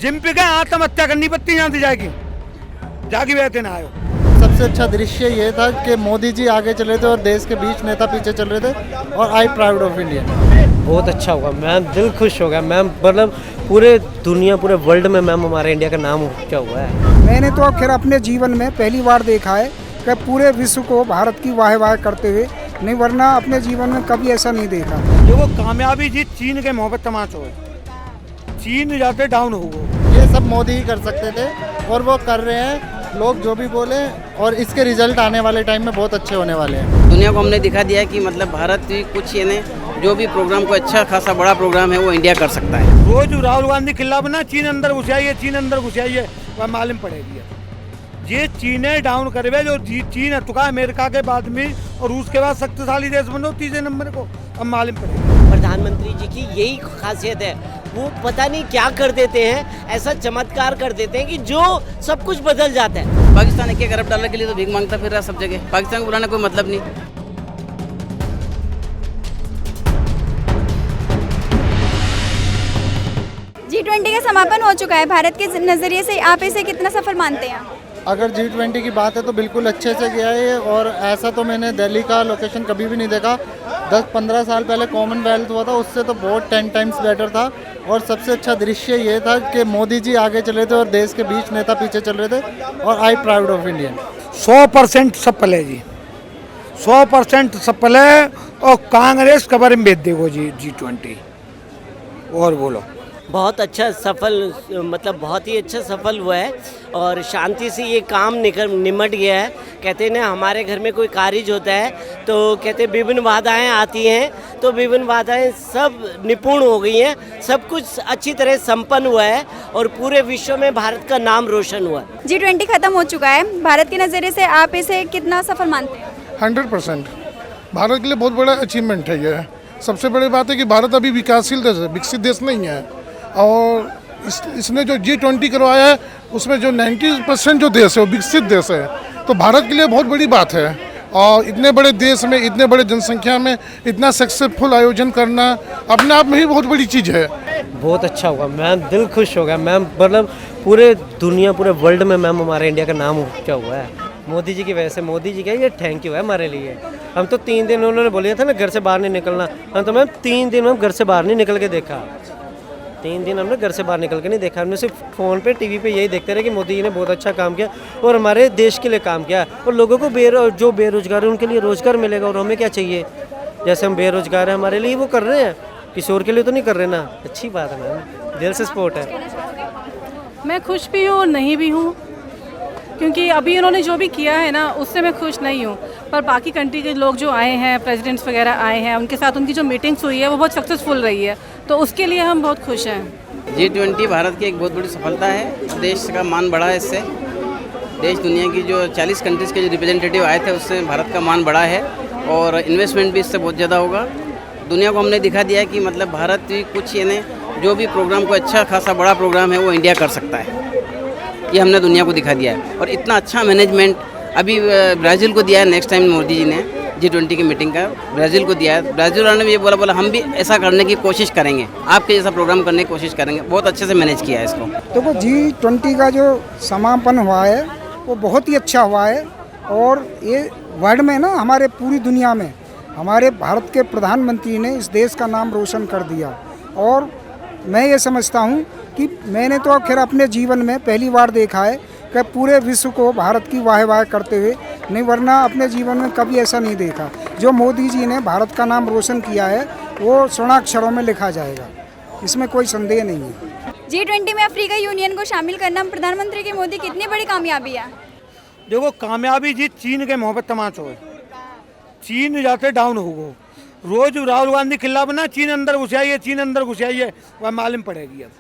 Gym पे गए आत्महत्या करनी पड़ती यहाँ से जागी बैठे ना आयो। सबसे अच्छा दृश्य ये था कि मोदी जी आगे चल रहे थे और देश के बीच नेता पीछे चल रहे थे और आई प्राउड ऑफ इंडिया। बहुत अच्छा हुआ मैम, दिल खुश हो गया मैम। मतलब पूरे दुनिया पूरे वर्ल्ड में मैम हमारे इंडिया का नाम ऊंचा हुआ है। मैंने तो आखिर अपने जीवन में पहली बार देखा है कि पूरे विश्व को भारत की वाह करते हुए, नहीं वरना अपने जीवन में कभी ऐसा नहीं देखा। देखो कामयाबी जी चीन के मोहब्बत तमाशो है, चीन जाते डाउन हो गो। ये सब मोदी ही कर सकते थे और वो कर रहे हैं। लोग जो भी बोले और इसके रिजल्ट आने वाले टाइम में बहुत अच्छे होने वाले हैं। दुनिया को हमने दिखा दिया कि मतलब भारत भी कुछ यानी जो भी प्रोग्राम को अच्छा खासा बड़ा प्रोग्राम है वो इंडिया कर सकता है। रोज राहुल गांधी खिलाफ ना चीन अंदर घुसाइए, चीन अंदर घुसाइए, वह मालूम पड़ेगी। ये चीने डाउन करवे जो चीन तुका अमेरिका के बाद में और रूस के बाद शक्तिशाली देश बनो तीसरे नंबर को, अब मालूम पड़ेगा। प्रधानमंत्री जी की यही खासियत है, वो पता नहीं क्या कर देते हैं, ऐसा चमत्कार कर देते हैं कि जो सब कुछ बदल जाता है। पाकिस्तान एक अरब डॉलर के लिए तो भीख मांगता फिर रहा सब जगह। पाकिस्तान को बुलाने कोई मतलब नहीं। G20 का समापन हो चुका है, भारत के नज़रिए से आप इसे कितना सफल मानते हैं? अगर G20 की बात है तो बिल्कुल अच्छे से गया है और ऐसा तो मैंने दिल्ली का लोकेशन कभी भी नहीं देखा। 10-15 साल पहले कॉमनवेल्थ हुआ था, उससे तो बहुत 10 टाइम्स बेटर था। और सबसे अच्छा दृश्य ये था कि मोदी जी आगे चल रहे थे और देश के बीच नेता पीछे चल रहे थे और आई प्राउड ऑफ इंडियन। 100% सफल है जी, 100% सफल है। और कांग्रेस कबर में भेज देगो जी G20। और बोलो बहुत अच्छा सफल, मतलब बहुत ही अच्छा सफल हुआ है और शांति से ये काम निमट गया है। कहते हैं ना हमारे घर में कोई कार्य होता है तो कहते हैं विभिन्न बाधाएं आती हैं, तो विभिन्न बाधाएं सब निपुण हो गई हैं, सब कुछ अच्छी तरह संपन्न हुआ है और पूरे विश्व में भारत का नाम रोशन हुआ। G20 खत्म हो चुका है, भारत के नज़रिए से आप इसे कितना सफल मानते हैं? 100% भारत के लिए बहुत बड़ा अचीवमेंट है ये। सबसे बड़ी बात है कि भारत अभी विकासशील देश है, विकसित देश नहीं है। और इसने जो G20 करवाया है उसमें जो 90% जो देश है वो विकसित देश है, तो भारत के लिए बहुत बड़ी बात है। और इतने बड़े देश में इतने बड़े जनसंख्या में इतना सक्सेसफुल आयोजन करना अपने आप में ही बहुत बड़ी चीज़ है। बहुत अच्छा हुआ मैम, दिल खुश हो गया मैम। मतलब पूरे दुनिया पूरे वर्ल्ड में मैम हमारे इंडिया का नाम ऊंचा हुआ है मोदी जी की वजह से। मोदी जी का ये थैंक यू है हमारे लिए। हम तो 3 दिन उन्होंने बोले था ना घर से बाहर नहीं निकलना, हम तो मैम 3 दिन हम घर से बाहर नहीं निकल के देखा। 3 दिन हमने घर से बाहर निकल के नहीं देखा, हमने सिर्फ फ़ोन पे टीवी पे यही देखते रहे कि मोदी जी ने बहुत अच्छा काम किया और हमारे देश के लिए काम किया और लोगों को जो बेरोजगार है उनके लिए रोज़गार मिलेगा। और हमें क्या चाहिए, जैसे हम बेरोजगार हैं हमारे लिए वो कर रहे हैं, किसी और के लिए तो नहीं कर रहे ना। अच्छी बात है मैम, दिल से सपोर्ट है। मैं खुश भी हूँ और नहीं भी हूँ, क्योंकि अभी उन्होंने जो भी किया है ना उससे मैं खुश नहीं हूँ। पर बाकी कंट्री के लोग जो आए हैं, प्रेसिडेंट्स वगैरह आए हैं, उनके साथ उनकी जो मीटिंग्स हुई है वो बहुत सक्सेसफुल रही है, तो उसके लिए हम बहुत खुश हैं। G20 भारत की एक बहुत बड़ी सफलता है, देश का मान बढ़ा है इससे। देश दुनिया की जो 40 कंट्रीज़ के जो रिप्रेजेंटेटिव आए थे उससे भारत का मान बढ़ा है और इन्वेस्टमेंट भी इससे बहुत ज़्यादा होगा। दुनिया को हमने दिखा दिया कि मतलब भारत भी कुछ यानी जो भी प्रोग्राम को अच्छा खासा बड़ा प्रोग्राम है वो इंडिया कर सकता है, ये हमने दुनिया को दिखा दिया है। और इतना अच्छा मैनेजमेंट अभी ब्राज़ील को दिया है, नेक्स्ट टाइम मोदी जी ने G20 की मीटिंग का ब्राज़ील को दिया है। ब्राज़ील वालों ने भी ये बोला हम भी ऐसा करने की कोशिश करेंगे, आपके जैसा प्रोग्राम करने की कोशिश करेंगे। बहुत अच्छे से मैनेज किया है इसको। देखो G20 का जो समापन हुआ है वो बहुत ही अच्छा हुआ है और ये वर्ल्ड में ना हमारे पूरी दुनिया में हमारे भारत के प्रधानमंत्री ने इस देश का नाम रोशन कर दिया। और मैं ये समझता हूँ कि मैंने तो आखिर अपने जीवन में पहली बार देखा है कि पूरे विश्व को भारत की वाह करते हुए, नहीं वरना अपने जीवन में कभी ऐसा नहीं देखा। जो मोदी जी ने भारत का नाम रोशन किया है वो स्वर्णाक्षरों में लिखा जाएगा, इसमें कोई संदेह नहीं है। G20 में अफ्रीका यूनियन को शामिल करना प्रधानमंत्री की मोदी कितनी बड़ी कामयाबी है? देखो कामयाबी जी चीन के मोहब्बत तमाशो है, चीन जाते डाउन हो गो। रोज राहुल गांधी खिलाफ ना चीन अंदर घुसाइए, चीन अंदर घुसाइए, वह मालूम पड़ेगी। अब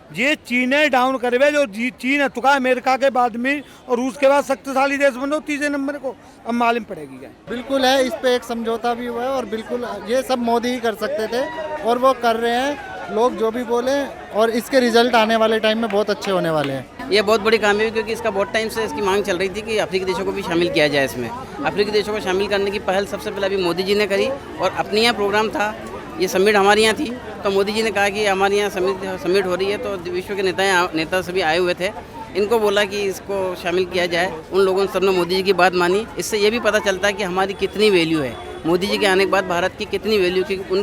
ये चीने डाउन करवे जो चीन तुका अमेरिका के बाद में और रूस के बाद शक्तिशाली देश बनो तीसरे नंबर को, अब मालूम पड़ेगी क्या। बिल्कुल है, इस पे एक समझौता भी हुआ है और बिल्कुल ये सब मोदी ही कर सकते थे और वो कर रहे हैं। लोग जो भी बोले और इसके रिजल्ट आने वाले टाइम में बहुत अच्छे होने वाले हैं। ये बहुत बड़ी कामयाबी, क्योंकि इसका बहुत टाइम से इसकी मांग चल रही थी कि अफ्रीकी देशों को भी शामिल किया जाए इसमें। अफ्रीकी देशों को शामिल करने की पहल सबसे पहले अभी मोदी जी ने करी और अपनी यहाँ प्रोग्राम था ये समिट हमारे यहाँ थी, तो मोदी जी ने कहा कि हमारे यहाँ समिट हो रही है, तो विश्व के नेता सभी आए हुए थे, इनको बोला कि इसको शामिल किया जाए। उन लोगों ने सबने मोदी जी की बात मानी। इससे ये भी पता चलता है कि हमारी कितनी वैल्यू है, मोदी जी के आने के बाद भारत की कितनी वैल्यू, क्योंकि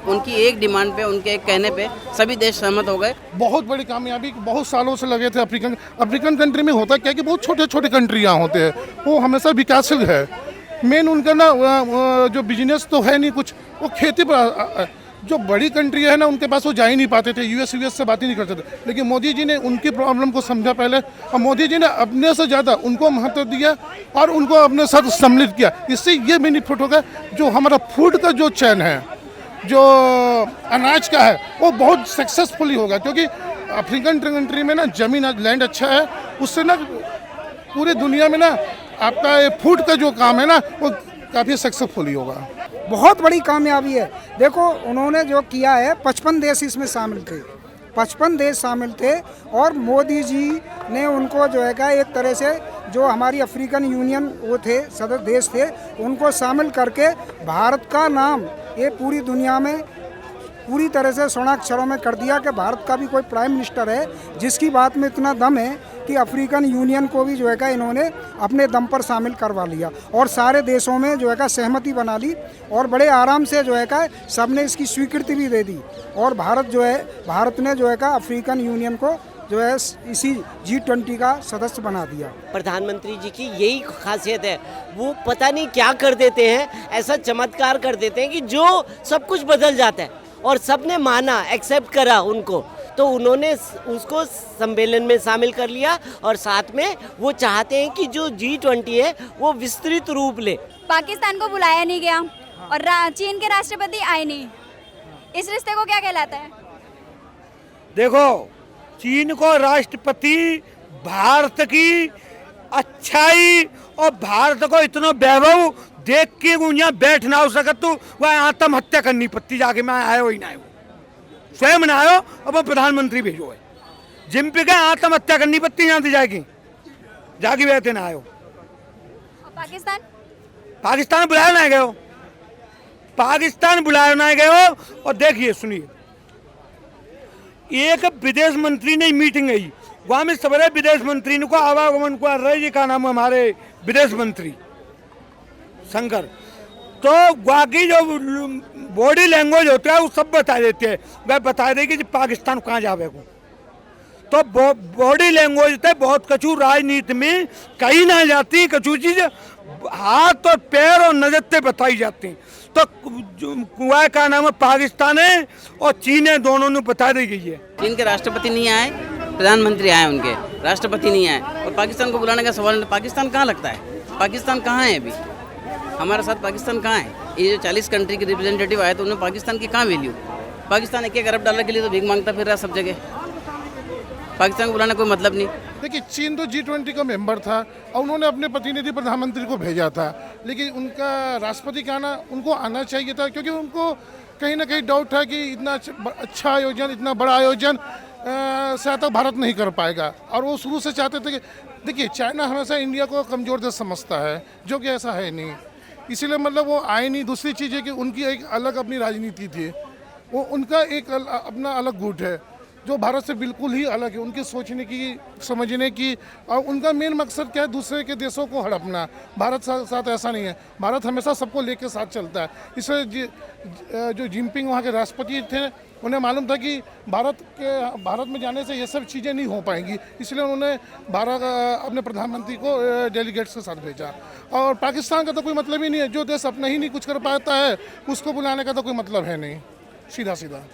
उनकी एक डिमांड पे, उनके एक कहने पे सभी देश सहमत हो गए। बहुत बड़ी कामयाबी, बहुत सालों से लगे थे। अफ्रीकन कंट्री में होता क्या कि बहुत छोटे छोटे कंट्री यहाँ होते हैं, वो हमेशा विकासशील है। मेन उनका ना जो बिजनेस तो है नहीं कुछ, वो खेती पर। जो बड़ी कंट्री है ना, उनके पास वो जा ही नहीं पाते थे, यूएस से बात ही नहीं करते थे। लेकिन मोदी जी ने उनकी प्रॉब्लम को समझा पहले, और मोदी जी ने अपने से ज़्यादा उनको महत्व दिया और उनको अपने साथ सम्मिलित किया। इससे ये बेनिफिट होगा, जो हमारा फूड का जो चैन है, जो अनाज का है, वो बहुत सक्सेसफुली होगा। क्योंकि अफ्रीकन कंट्री में ना जमीन लैंड अच्छा है, उससे ना पूरी दुनिया में ना आपका ये फूड का जो काम है ना, वो काफ़ी सक्सेसफुली होगा। बहुत बड़ी कामयाबी है। देखो उन्होंने जो किया है, 55 देश इसमें शामिल थे, 55 देश शामिल थे, और मोदी जी ने उनको जो है क्या एक तरह से जो हमारी अफ्रीकन यूनियन वो थे सदस्य देश थे, उनको शामिल करके भारत का नाम ये पूरी दुनिया में पूरी तरह से स्वर्णाक्षरों में कर दिया कि भारत का भी कोई प्राइम मिनिस्टर है जिसकी बात में इतना दम है कि अफ्रीकन यूनियन को भी जो है क्या इन्होंने अपने दम पर शामिल करवा लिया, और सारे देशों में जो है क्या सहमति बना ली, और बड़े आराम से जो है क्या सबने इसकी स्वीकृति भी दे दी, और भारत ने जो है क्या अफ्रीकन यूनियन को जो है इसी G20 का सदस्य बना दिया। प्रधानमंत्री जी की यही खासियत है, वो पता नहीं क्या कर देते हैं, ऐसा चमत्कार कर देते हैं कि जो सब कुछ बदल जाता है, और सबने माना, एक्सेप्ट करा उनको, तो उन्होंने उसको सम्मेलन में शामिल कर लिया, और साथ में वो चाहते हैं कि जो G20 है वो विस्तृत रूप ले। पाकिस्तान को बुलाया नहीं गया और चीन के राष्ट्रपति आए नहीं, इस रिश्ते को क्या कहलाता है? देखो, चीन को राष्ट्रपति भारत की अच्छाई और भारत को इतना वैभव देख के यहाँ बैठ ना हो सकत, तो वह आत्महत्या करनी पड़ती, जाके मैं आयो ही ना आयो, स्वयं ना आयो, अब वो प्रधानमंत्री भेजो है, जिम पे गए आत्महत्या करनी पड़ती, यहाँ से जाके बैठे ना आयो। पाकिस्तान बुलाया ना गए, पाकिस्तान बुलाया ना गए। और देखिए सुनिए, एक विदेश मंत्री ने मीटिंग गई, वहाँ में सवेरे विदेश मंत्री को आवागमन को रहे जी का नाम हमारे विदेश मंत्री शंकर, तो वहाँ की जो बॉडी लैंग्वेज होता है वो सब बता देते हैं, वह बता देगी कि पाकिस्तान कहाँ जावे को, तो बॉडी लैंग्वेज तो बहुत कछु राजनीति में कहीं ना जाती, कछु चीज हाथ और पैर और नजर से बताई जाती, तो वह का नाम है पाकिस्तान है और चीन है, दोनों ने बता दी गई है। चीन के राष्ट्रपति नहीं आए, प्रधानमंत्री आए, उनके राष्ट्रपति नहीं आए, और पाकिस्तान को बुलाने का सवाल, पाकिस्तान कहाँ लगता है, पाकिस्तान कहाँ है अभी, हमारे साथ पाकिस्तान कहाँ है? ये जो 40 कंट्री के रिप्रेजेंटेटिव आए, तो उन्हें पाकिस्तान की कहाँ वैल्यू? पाकिस्तान $1 अरब के लिए तो भीख मांगता फिर रहा सब जगह, पाकिस्तान को बुलाने कोई मतलब नहीं। देखिए, चीन तो G20 का मेंबर था और उन्होंने अपने प्रतिनिधि प्रधानमंत्री को भेजा था, लेकिन उनका राष्ट्रपति का आना उनको आना चाहिए था, क्योंकि उनको कहीं ना कहीं डाउट था कि इतना अच्छा आयोजन, इतना बड़ा आयोजन शायद भारत नहीं कर पाएगा, और वो शुरू से चाहते थे कि देखिए, चाइना हमेशा इंडिया को कमज़ोर देश समझता है, जो कि ऐसा है नहीं, इसीलिए मतलब वो आए नहीं। दूसरी चीज़ है कि उनकी एक अलग अपनी राजनीति थी, वो उनका एक अपना अलग गुट है जो भारत से बिल्कुल ही अलग है, उनकी सोचने की, समझने की, और उनका मेन मकसद क्या है, दूसरे के देशों को हड़पना। भारत साथ ऐसा नहीं है, भारत हमेशा सबको लेके साथ चलता है। इसलिए जो जिनपिंग वहाँ के राष्ट्रपति थे, उन्हें मालूम था कि भारत में जाने से ये सब चीज़ें नहीं हो पाएंगी, इसलिए उन्होंने अपने प्रधानमंत्री को डेलीगेट्स के साथ भेजा। और पाकिस्तान का तो कोई मतलब ही नहीं है, जो देश अपना ही नहीं कुछ कर पाता है उसको बुलाने का तो कोई मतलब है नहीं, सीधा सीधा।